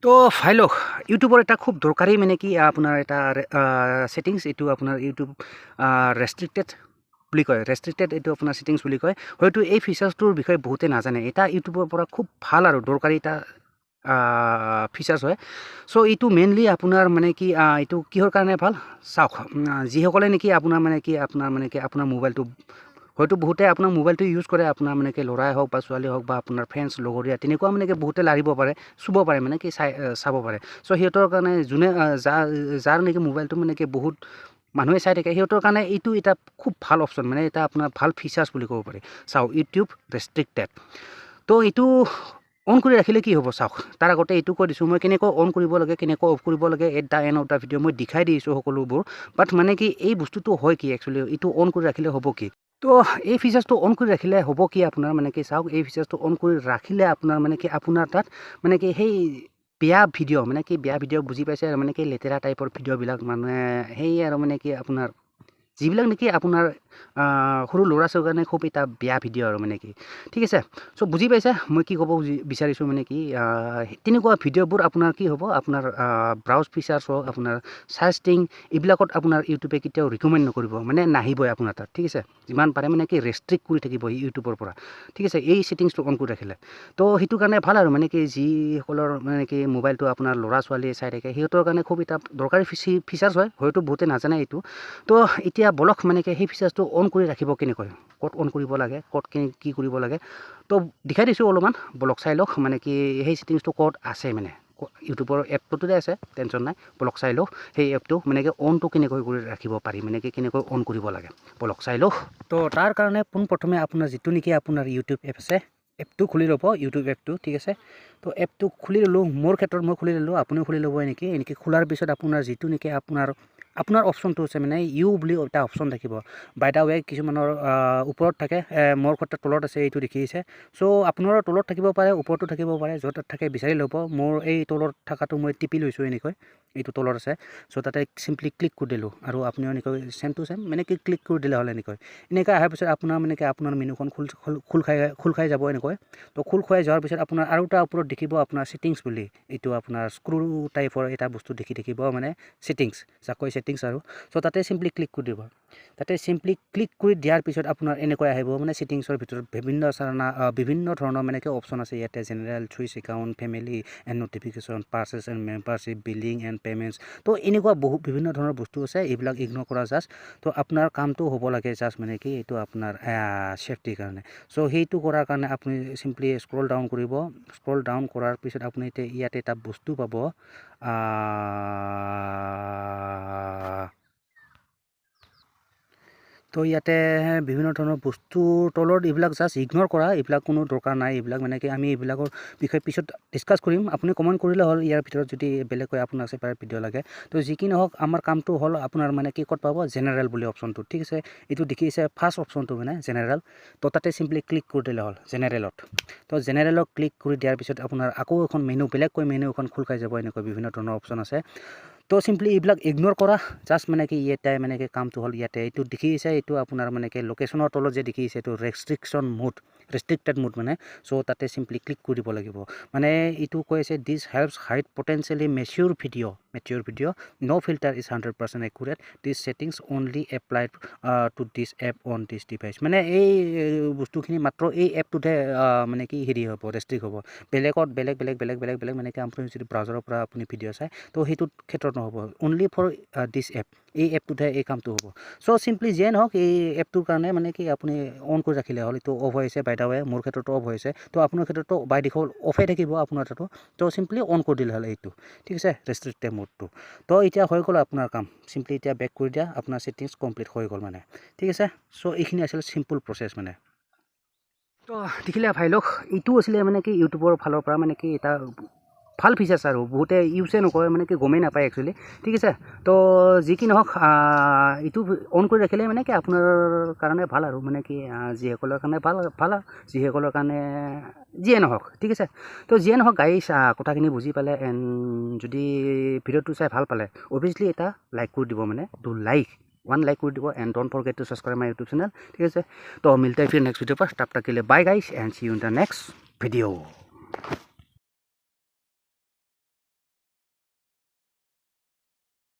তো ফাইলক ইউটিউবৰ এটা খুব দৰকাৰী মানে কি আপোনাৰ এটা ছেটিংছ এইটো আপোনাৰ ইউটিউব ৰেষ্ট্ৰিক্টেড বুলি কয় এইটো আপোনাৰ ছেটিংছ বুলি কয় হয়তো এই ফিচাৰ্ছটোৰ বিষয়ে বহুতে নাজানে এটা ইউটিউবৰ পৰা খুব ভাল আৰু দৰকাৰী এটা ফিচাৰ্ছ হয় চ' এইটো মেইনলি আপোনাৰ মানে কি এইটো কিহৰ কাৰণে ভাল চাওক যিসকলে নেকি আপোনাৰ মানে কি আপোনাৰ মোবাইলটো হয়তো বহুতে আপোনাৰ মোবাইলটো ইউজ কৰে আপোনাৰ মানে কি ল'ৰাই হওক বা ছোৱালী হওক বা আপোনাৰ ফ্ৰেণ্ডছ লগৰীয়া তেনেকুৱা মানে কি বহুতে লাৰিব পাৰে চুব পাৰে মানে কি চাব পাৰে চ' সিহঁতৰ কাৰণে যোনে যাৰ নেকি মোবাইলটো মানে কি বহুত মানুহে চাই থাকে সিহঁতৰ কাৰণে এইটো এটা খুব ভাল অপশ্যন মানে এটা আপোনাৰ ভাল ফিচাৰ্ছ বুলি ক'ব পাৰি চাওক ইউটিউব ৰেষ্ট্ৰিক্টেড তো এইটো অন কৰি ৰাখিলে কি হ'ব চাওক তাৰ আগতে এইটো কৈ দিছোঁ মই কেনেকৈ অন কৰিব লাগে কেনেকৈ অফ কৰিব লাগে at the and of the video' মই দেখাই দিছোঁ সকলোবোৰ বাট মানে কি এই বস্তুটো হয় কি একচুৱেলি এইটো অন কৰি ৰাখিলে হ'ব কি তো এই ফিচাৰ্ছটো অন কৰি ৰাখিলে হ'ব কি আপোনাৰ মানে কি চাওক এই ফিচাৰ্ছটো অন কৰি ৰাখিলে আপোনাৰ মানে কি আপোনাৰ তাত মানে কি সেই বেয়া ভিডিঅ' বুজি পাইছে আৰু মানে কি লেতেৰা টাইপৰ ভিডিঅ'বিলাক মানে সেই আৰু মানে কি আপোনাৰ যিবিলাক নেকি আপোনাৰ সৰু ল'ৰা ছোৱালীৰ কাৰণে খুব এটা বেয়া ভিডিঅ' আৰু মানে কি ঠিক আছে চ' বুজি পাইছে মই কি ক'ব বিচাৰিছোঁ মানে কি তেনেকুৱা ভিডিঅ'বোৰ আপোনাৰ কি হ'ব আপোনাৰ ব্ৰাউজ ফিচাৰ্ছ হওক আপোনাৰ চাৰ্চিং এইবিলাকত আপোনাৰ ইউটিউবে কেতিয়াও ৰিকমেণ্ড নকৰিব মানে নাহিবই আপোনাৰ তাত ঠিক আছে যিমান পাৰে মানে কি ৰেষ্ট্ৰিক্ট কৰি থাকিব ইউটিউবৰ পৰা ঠিক আছে এই ছেটিংছটো অন কৰি ৰাখিলে তো সেইটো কাৰণে ভাল আৰু মানে কি যিসকলৰ মানে কি মোবাইলটো আপোনাৰ ল'ৰা ছোৱালীয়ে চাই থাকে সিহঁতৰ কাৰণে খুব এটা দৰকাৰী ফিচাৰ্ছ হয় হয়তো বহুতে নাজানে এইটো তো এতিয়া বলক মানে কি সেই ফিচাৰ্ছটো অন কৰি ৰাখিব কেনেকৈ ক'ত অন কৰিব লাগে ক'ত কি কৰিব লাগে তো দেখাই দিছোঁ অলপমান বলক চাই লওক মানে কি সেই ছেটিংছটো ক'ত আছে মানে ইউটিউবৰ এপটোতে আছে টেনশ্যন নাই বলক চাই লওক সেই এপটো মানে কি অনটো কেনেকৈ কৰি ৰাখিব পাৰি মানে কি কেনেকৈ অন কৰিব লাগে বলক চাই লওক তো তাৰ কাৰণে পোনপ্ৰথমে আপোনাৰ যিটো নেকি আপোনাৰ ইউটিউব এপ আছে এপটো খুলি ল'ব ইউটিউব এপটো ঠিক আছে তো এপটো খুলি ল'লোঁ মোৰ ক্ষেত্ৰত মই খুলি ল'লোঁ আপুনিও খুলি ল'ব এনেকৈ খোলাৰ পিছত আপোনাৰ যিটো নেকি আপোনাৰ অপশ্যনটো আছে মানে ইউ বুলি এটা অপশ্যন থাকিব বাই দা ৱে কিছুমানৰ ওপৰত থাকে মোৰ ক্ষেত্ৰত তলত আছে এইটো দেখিছে চ' আপোনাৰো তলত থাকিব পাৰে ওপৰতো থাকিব পাৰে য'ত থাকে বিচাৰি ল'ব মোৰ এই তলত থকাটো মই টিপি লৈছোঁ এনেকৈ এইটো তলত আছে চ' তাতে চিম্পলি ক্লিক কৰি দিলোঁ আৰু আপুনিও এনেকৈ চেম টু চেম মানে কি ক্লিক কৰি দিলে হ'ল এনেকৈ অহাৰ পিছত আপোনাৰ মানে কি আপোনাৰ মেনুখন খোল খাই যাব এনেকৈ তো খোল খুৱাই যোৱাৰ পিছত আপোনাৰ আৰু এটা ওপৰত দেখিব আপোনাৰ ছেটিংছ বুলি এইটো আপোনাৰ স্ক্ৰু টাইপৰ এটা বস্তু দেখিব মানে ছেটিংছ যাকৈ ছেটিংছ আৰু চ' তাতে চিম্পলি ক্লিক কৰি দিব তাতে চিম্পলি ক্লিক কৰি দিয়াৰ পিছত আপোনাৰ এনেকৈ আহিব মানে ছেটিংছৰ ভিতৰত বিভিন্ন ধৰণৰ মানে কি অপশ্যন আছে ইয়াতে general switch account family and notification purchase and membership billing and payments তো এনেকুৱা বিভিন্ন ধৰণৰ বস্তু আছে এইবিলাক ইগন'ৰ কৰা জাষ্ট তো আপোনাৰ কামটো হ'ব লাগে জাষ্ট মানে কি এইটো আপোনাৰ ছেফটিৰ কাৰণে চ' সেইটো কৰাৰ কাৰণে আপুনি চিম্পলি স্ক্ৰল ডাউন কৰিব স্ক্ৰল ডাউন কৰাৰ পিছত আপুনি ইয়াতে এটা বস্তু পাব তো ইয়াতে বিভিন্ন ধৰণৰ বস্তুৰ তলত এইবিলাক জাষ্ট ইগন'ৰ কৰা এইবিলাক কোনো দৰকাৰ নাই এইবিলাক মানে কি আমি এইবিলাকৰ বিষয়ে পিছত ডিছকাছ কৰিম আপুনি কমেণ্ট কৰিলে হ'ল ইয়াৰ ভিতৰত যদি বেলেগকৈ আপোনাক ছেপাৰেট ভিডিঅ' লাগে তো যি কি নহওক আমাৰ কামটো হ'ল আপোনাৰ মানে কি ক'ত পাব জেনেৰেল বুলি অপশ্যনটো ঠিক আছে এইটো দেখিছে ফাৰ্ষ্ট অপশ্যনটো মানে জেনেৰেল তো তাতে চিম্পলি ক্লিক কৰি দিলে হ'ল জেনেৰেলত তো জেনেৰেলত ক্লিক কৰি দিয়াৰ পিছত আপোনাৰ আকৌ এখন বেলেগকৈ মেনু এখন খোল খাই যাব এনেকৈ বিভিন্ন ধৰণৰ অপশ্যন আছে তো চিম্পলি এইবিলাক ইগন'ৰ কৰা জাষ্ট মানে কি ইয়াতে মানে কি কামটো হ'ল ইয়াতে এইটো দেখিছে এইটো আপোনাৰ মানে কি লোকেশ্যনৰ তলত যে দেখিছে এইটো ৰেষ্ট্ৰিক্টেড মোড মানে চ' তাতে চিম্পলি ক্লিক কৰি দিব লাগিব মানে এইটো কৈ আছে this helps hide potentially mature video' no' filter is 100% accurate this settings only applied to this app on this device মানে এই বস্তুখিনি মাত্ৰ এই এপটোতহে মানে কি হেৰি হ'ব ৰেষ্ট্ৰিক্ট হ'ব বেলেগত বেলেগ মানে কি আপুনি যদি ব্ৰাউজাৰৰ পৰা আপুনি ভিডিঅ' চায় তো সেইটোত ক্ষেত্ৰত নহ'ব অনলি ফৰ দিছ এপ এই এপটোতহে এই কামটো হ'ব চ' চিম্পলি যিয়ে নহওক এই এপটোৰ কাৰণে মানে কি আপুনি অন কৰি ৰাখিলে হ'ল এইটো অফ হৈছে বাই দা ৱে মোৰ ক্ষেত্ৰতো অফ হৈছে তো আপোনাৰ ক্ষেত্ৰতো বাই ডিফল্ট অফে থাকিব আপোনাৰ তাতো তো চিম্পলি অন কৰি দিলে হ'ল এইটো ঠিক আছে ৰেষ্ট্ৰিক্টেড মোডটো তো এতিয়া হৈ গ'ল আপোনাৰ কাম চিম্পলি এতিয়া বেক কৰি দিয়া আপোনাৰ ছেটিংছ কমপ্লিট হৈ গ'ল মানে ঠিক আছে চ' এইখিনি আছিল চিম্পল প্ৰচেছ মানে তো দেখিলে ভাই লওক এইটো আছিলে মানে কি ইউটিউবৰ ফালৰ পৰা মানে কি এটা ভাল ফিচাৰ্ছ আৰু বহুতে ইউজে নকৰে মানে কি গমেই নাপায় একচুৱেলি ঠিক আছে তো যি কি নহওক এইটো অন কৰি ৰাখিলে মানে কি আপোনাৰ কাৰণে ভাল আৰু মানে কি যিসকলৰ কাৰণে ভাল যিসকলৰ কাৰণে যিয়ে নহওক ঠিক আছে তো যিয়ে নহওক গাইছ কথাখিনি বুজি পালে এণ্ড যদি ভিডিঅ'টো চাই ভাল পালে অভিয়াছলি এটা লাইক কৰি দিব মানে টু লাইক वन लाइक कर दो and don't forget to subscribe my YouTube channel ठीक है तो मिलते हैं फिर नेक्स्ट वीडियो पर तब तक के लिए bye guys and see you in the next video.